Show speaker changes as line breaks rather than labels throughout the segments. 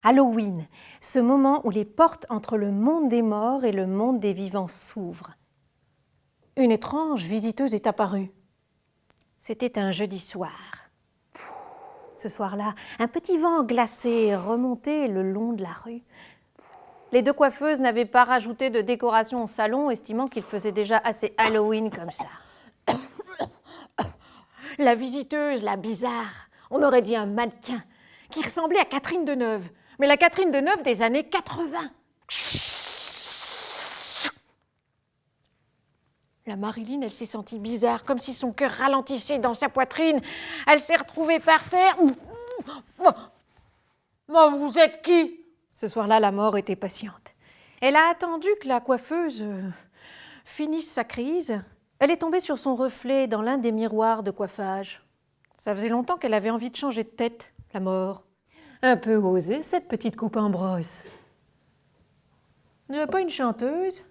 Halloween, ce moment où les portes entre le monde des morts et le monde des vivants s'ouvrent. Une étrange visiteuse est apparue. C'était un jeudi soir. Ce soir-là, un petit vent glacé remontait le long de la rue. Les deux coiffeuses n'avaient pas rajouté de décoration au salon, estimant qu'il faisait déjà assez Halloween comme ça. La visiteuse, la bizarre, on aurait dit un mannequin, qui ressemblait à Catherine Deneuve, mais la Catherine Deneuve des années 80. La Marilyn, elle s'est sentie bizarre, comme si son cœur ralentissait dans sa poitrine. Elle s'est retrouvée par terre. Vous êtes qui? Ce soir-là, la mort était patiente. Elle a attendu que la coiffeuse finisse sa crise. Elle est tombée sur son reflet dans l'un des miroirs de coiffage. Ça faisait longtemps qu'elle avait envie de changer de tête, la mort. Un peu osée, cette petite coupe en brosse. Il n'y a pas une chanteuse?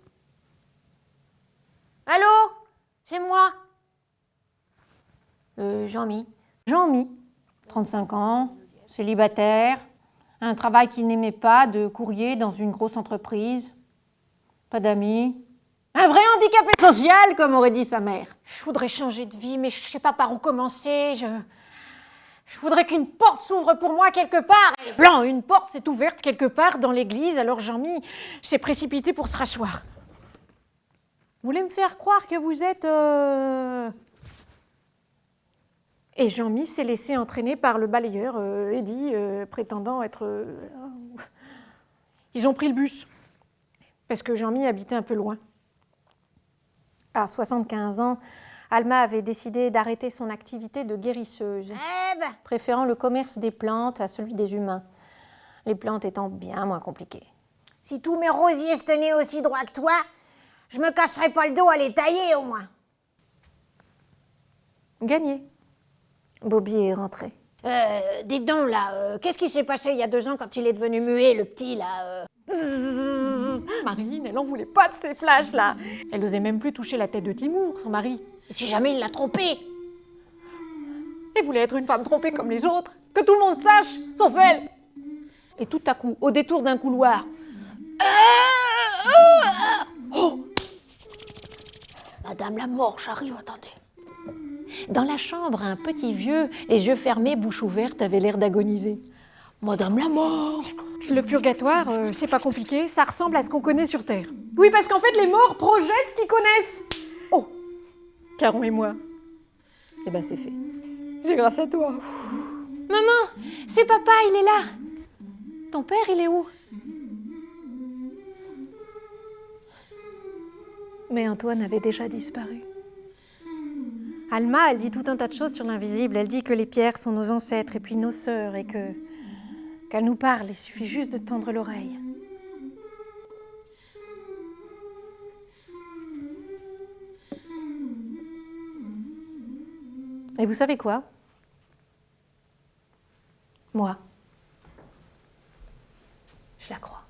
Allô? C'est moi. Jean-Mi.
Jean-Mi, 35 ans, célibataire, un travail qu'il n'aimait pas, de courrier dans une grosse entreprise, pas d'amis. Un vrai handicapé social, comme aurait dit sa mère. Je voudrais changer de vie, mais je ne sais pas par où commencer. Je voudrais qu'une porte s'ouvre pour moi quelque part. Et blanc, une porte s'est ouverte quelque part dans l'église, alors Jean-Mi s'est précipité pour se rasseoir. Vous voulez me faire croire que vous êtes... Et Jean-Mi s'est laissé entraîner par le balayeur, Eddy, prétendant être... Ils ont pris le bus, parce que Jean-Mi habitait un peu loin. À 75 ans, Alma avait décidé d'arrêter son activité de guérisseuse, préférant le commerce des plantes à celui des humains, les plantes étant bien moins compliquées.
Si tous mes rosiers se tenaient aussi droit que toi, je me casserais pas le dos à les tailler au moins.
Gagné. Bobby est rentré.
Dites donc là, qu'est-ce qui s'est passé il y a 2 ans quand il est devenu muet, le petit là
Marilyn, elle en voulait pas de ces flashs là. Elle n'osait même plus toucher la tête de Timour, son mari.
Et si jamais il l'a trompé?
Elle voulait être une femme trompée comme les autres, que tout le monde sache, sauf elle. Et tout à coup, au détour d'un couloir,
Oh! Madame la mort, j'arrive, attendez.
dans la chambre, un petit vieux, les yeux fermés, bouche ouverte, avait l'air d'agoniser.
Madame la mort!
Le purgatoire, c'est pas compliqué, ça ressemble à ce qu'on connaît sur Terre. Oui, parce qu'en fait, les morts projettent ce qu'ils connaissent. Oh, Caron et moi. Eh ben, c'est fait. C'est grâce à toi.
Maman, c'est papa, il est là.
Ton père, il est où? Mais Antoine avait déjà disparu. Alma, elle dit tout un tas de choses sur l'invisible. Elle dit que les pierres sont nos ancêtres et puis nos sœurs et qu'elle nous parle. Il suffit juste de tendre l'oreille. Et vous savez quoi? Moi, je la crois.